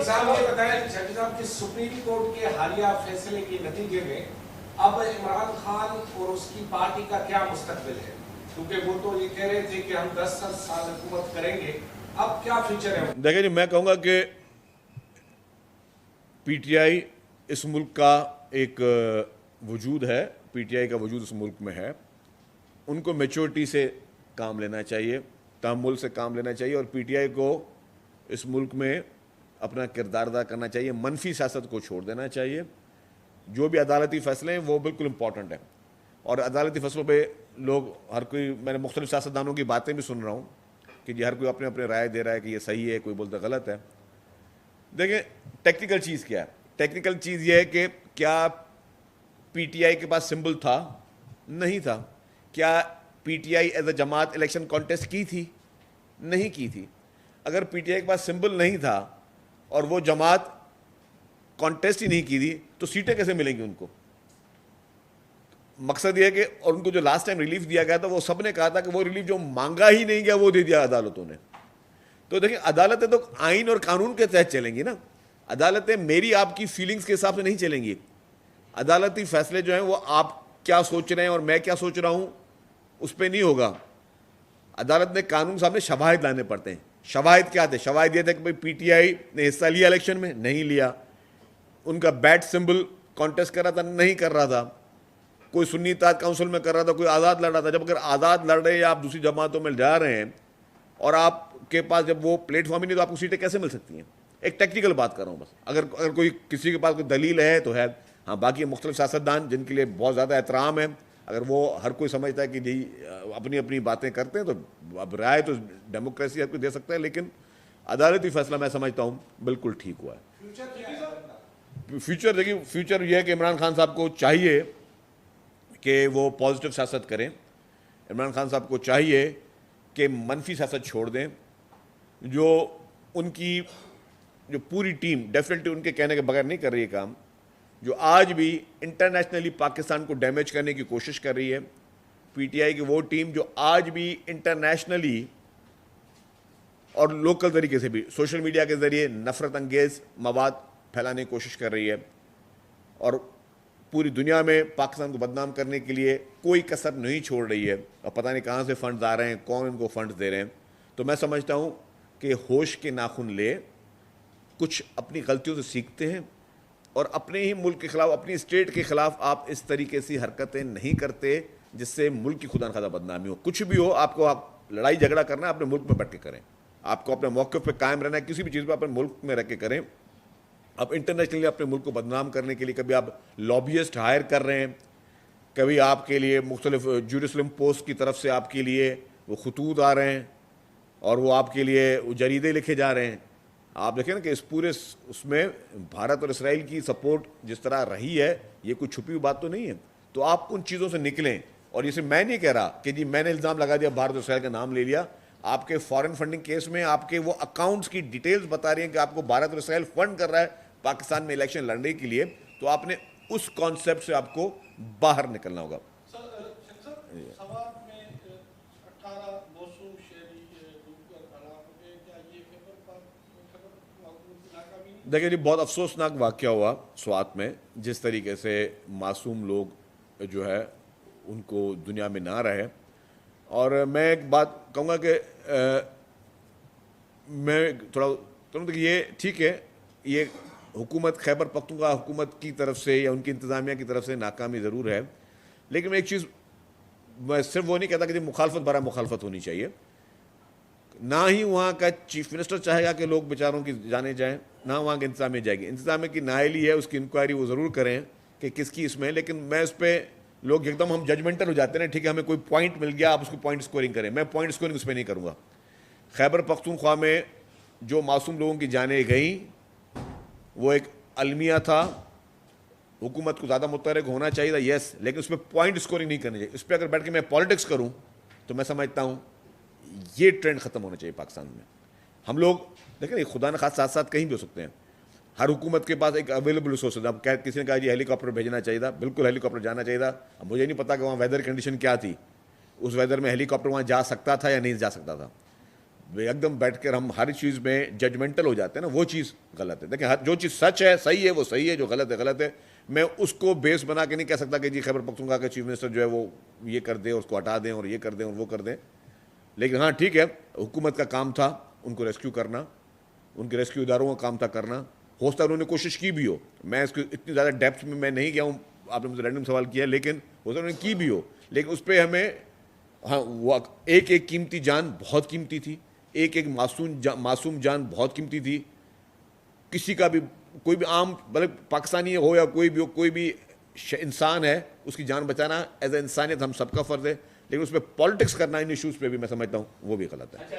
صاحب یہ بتائیں شفیع صاحب کہ سپریم کورٹ کے حالیہ فیصلے کے نتیجے میں اب عمران خان اور اس کی پارٹی کا کیا مستقبل ہے؟ کیونکہ وہ تو یہ کہہ رہے تھے کہ ہم 10 سال حکومت کریں گے، اب کیا فیوچر ہے؟ دیکھیں جی، میں کہوں گا کہ پی ٹی آئی اس ملک کا ایک وجود ہے، پی ٹی آئی کا وجود اس ملک میں ہے. ان کو میچورٹی سے کام لینا چاہیے، تحمل سے کام لینا چاہیے، اور پی ٹی آئی کو اس ملک میں اپنا کردار ادا کرنا چاہیے. منفی سیاست کو چھوڑ دینا چاہیے. جو بھی عدالتی فیصلے ہیں وہ بالکل امپورٹنٹ ہیں، اور عدالتی فیصلوں پہ لوگ ہر کوئی، میں نے مختلف سیاستدانوں کی باتیں بھی سن رہا ہوں کہ جی ہر کوئی اپنے اپنے رائے دے رہا ہے کہ یہ صحیح ہے، کوئی بولتا غلط ہے. دیکھیں ٹیکنیکل چیز کیا ہے. ٹیکنیکل چیز یہ ہے کہ کیا پی ٹی آئی کے پاس سمبل تھا؟ نہیں تھا. کیا P T I as a جماعت الیکشن کانٹیسٹ کی تھی؟ نہیں کی تھی. اگر پی ٹی آئی کے پاس سمبل نہیں تھا اور وہ جماعت کانٹیسٹ ہی نہیں کی تھی تو سیٹیں کیسے ملیں گی ان کو؟ مقصد یہ ہے کہ، اور ان کو جو لاسٹ ٹائم ریلیف دیا گیا تھا وہ سب نے کہا تھا کہ وہ ریلیف جو مانگا ہی نہیں گیا وہ دے دیا عدالتوں نے. تو دیکھیں عدالتیں تو آئین اور قانون کے تحت چلیں گی نا. عدالتیں میری آپ کی فیلنگز کے حساب سے نہیں چلیں گی. عدالتی فیصلے جو ہیں وہ آپ کیا سوچ رہے ہیں اور میں کیا سوچ رہا ہوں اس پہ نہیں ہوگا. عدالت نے قانون کے سامنے شواہد لانے پڑتے ہیں. شواہد کیا تھے؟ شواہد یہ تھے کہ پی ٹی آئی نے حصہ لیا الیکشن میں؟ نہیں لیا. ان کا بیٹ سمبل کانٹیسٹ کر رہا تھا؟ نہیں کر رہا تھا. کوئی سنی اتحاد کونسل میں کر رہا تھا، کوئی آزاد لڑ رہا تھا. جب اگر آزاد لڑ رہے یا آپ دوسری جماعتوں میں جا رہے ہیں اور آپ کے پاس جب وہ پلیٹ فارم ہی نہیں تو آپ کو سیٹیں کیسے مل سکتی ہیں؟ ایک ٹیکنیکل بات کر رہا ہوں بس. اگر کوئی کسی کے پاس کوئی دلیل ہے تو ہے. ہاں باقی مختلف سیاستدان جن کے لیے بہت زیادہ احترام ہے، اگر وہ ہر کوئی سمجھتا ہے کہ جی اپنی اپنی باتیں کرتے ہیں تو اب رائے تو ڈیموکریسی ہر کوئی دے سکتا ہے، لیکن عدالتی فیصلہ میں سمجھتا ہوں بالکل ٹھیک ہوا ہے. فیوچر دیکھیے، فیوچر یہ ہے کہ عمران خان صاحب کو چاہیے کہ وہ پازیٹیو سیاست کریں. عمران خان صاحب کو چاہیے کہ منفی سیاست چھوڑ دیں. جو ان کی جو پوری ٹیم ڈیفینیٹلی ان کے کہنے کے بغیر نہیں کر رہی ہے کام، جو آج بھی انٹرنیشنلی پاکستان کو ڈیمیج کرنے کی کوشش کر رہی ہے، پی ٹی آئی کی وہ ٹیم جو آج بھی انٹرنیشنلی اور لوکل طریقے سے بھی سوشل میڈیا کے ذریعے نفرت انگیز مواد پھیلانے کی کوشش کر رہی ہے، اور پوری دنیا میں پاکستان کو بدنام کرنے کے لیے کوئی کسر نہیں چھوڑ رہی ہے. اور پتہ نہیں کہاں سے فنڈز آ رہے ہیں، کون ان کو فنڈز دے رہے ہیں. تو میں سمجھتا ہوں کہ ہوش کے ناخن لے، کچھ اپنی غلطیوں سے سیکھتے ہیں، اور اپنے ہی ملک کے خلاف، اپنی اسٹیٹ کے خلاف آپ اس طریقے سے حرکتیں نہیں کرتے جس سے ملک کی خدا نخواستہ بدنامی ہو. کچھ بھی ہو، آپ کو لڑائی جھگڑا کرنا ہے اپنے ملک میں بیٹھ کے کریں. آپ کو اپنے موقف پہ قائم رہنا ہے، کسی بھی چیز پہ اپنے ملک میں رہ کے کریں. اب انٹرنیشنلی اپنے ملک کو بدنام کرنے کے لیے کبھی آپ لابیسٹ ہائر کر رہے ہیں، کبھی آپ کے لیے مختلف جیروسلم پوسٹ کی طرف سے آپ کے لیے وہ خطوط آ رہے ہیں اور وہ آپ کے لیے وہ جریدے لکھے جا رہے ہیں. آپ دیکھیں نا کہ اس پورے اس میں بھارت اور اسرائیل کی سپورٹ جس طرح رہی ہے، یہ کوئی چھپی ہوئی بات تو نہیں ہے. تو آپ ان چیزوں سے نکلیں. اور جسے میں نہیں کہہ رہا کہ جی میں نے الزام لگا دیا، بھارت اور اسرائیل کا نام لے لیا. آپ کے فارن فنڈنگ کیس میں آپ کے وہ اکاؤنٹس کی ڈیٹیلز بتا رہی ہیں کہ آپ کو بھارت اور اسرائیل فنڈ کر رہا ہے پاکستان میں الیکشن لڑنے کے لیے. تو آپ نے اس کانسیپٹ سے آپ کو باہر نکلنا ہوگا. دیکھیں جی، بہت افسوسناک واقعہ ہوا سوات میں، جس طریقے سے معصوم لوگ جو ہے ان کو دنیا میں نہ رہے. اور میں ایک بات کہوں گا کہ میں تھوڑا یہ ٹھیک ہے، یہ حکومت خیبر پختونخوا حکومت کی طرف سے یا ان کی انتظامیہ کی طرف سے ناکامی ضرور ہے، لیکن میں ایک چیز، میں صرف وہ نہیں کہتا کہ مخالفت برائے مخالفت ہونی چاہیے. نہ ہی وہاں کا چیف منسٹر چاہے گا کہ لوگ بیچاروں کی جانے جائیں، نہ وہاں کی انتظامیہ جائے گی. انتظامیہ کی نااہلی ہے، اس کی انکوائری وہ ضرور کریں کہ کس کی اس میں. لیکن میں اس پہ لوگ ایک دم ہم ججمنٹل ہو جاتے ہیں، ٹھیک ہے ہمیں کوئی پوائنٹ مل گیا آپ اس کو پوائنٹ اسکورنگ کریں. میں پوائنٹ اسکورنگ اس پہ نہیں کروں گا. خیبر پختونخوا میں جو معصوم لوگوں کی جانیں گئیں وہ ایک المیہ تھا. حکومت کو زیادہ متحرک ہونا چاہیے تھا، یس، لیکن اس پہ پوائنٹ اسکورنگ نہیں کرنی چاہیے. اس پہ اگر بیٹھ کے میں پالیٹکس کروں تو میں سمجھتا ہوں یہ ٹرینڈ ختم ہونا چاہیے پاکستان میں. ہم لوگ دیکھیں خدا نخواستہ ساتھ ساتھ کہیں بھی ہو سکتے ہیں. ہر حکومت کے پاس ایک اویلیبل ریسورسز. اب کسی نے کہا جی ہیلی کاپٹر بھیجنا چاہیے تھا، بالکل ہیلی کاپٹر جانا چاہیے تھا. اب مجھے نہیں پتا کہ وہاں ویدر کنڈیشن کیا تھی، اس ویدر میں ہیلی کاپٹر وہاں جا سکتا تھا یا نہیں جا سکتا تھا. ایک دم بیٹھ کر ہم ہر چیز میں ججمنٹل ہو جاتے ہیں نا, وہ چیز غلط ہے. دیکھیں جو چیز سچ ہے صحیح ہے وہ صحیح ہے, جو غلط ہے غلط ہے. میں اس کو بیس بنا کے نہیں کہہ سکتا کہ جی خیبر پختونخوا کے چیف منسٹر جو ہے وہ یہ کر دیں, اس کو ہٹا دیں اور یہ کر دیں اور وہ کر دیں. لیکن ہاں ٹھیک ہے, حکومت کا کام تھا ان کو ریسکیو کرنا, ان کے ریسکیو اداروں کا کام تھا کرنا. ہو سکتا ہے انہوں نے کوشش کی بھی ہو, میں اس کو اتنی زیادہ ڈیپتھ میں نہیں گیا ہوں, آپ نے مجھے رینڈم سوال کیا, لیکن ہو سکتا ہے انہوں نے کی بھی ہو, لیکن اس پہ ہمیں ہاں ایک ایک قیمتی جان بہت قیمتی تھی, ایک ایک معصوم جان بہت قیمتی تھی. کسی کا بھی کوئی بھی عام مطلب پاکستانی ہو یا کوئی بھی ہو, کوئی بھی انسان ہے, اس کی جان بچانا ایز اے انسانیت ہم سب کا فرض ہے. لیکن اس پہ پالیٹکس کرنا ان ایشوز پہ بھی میں سمجھتا ہوں وہ بھی غلط ہے.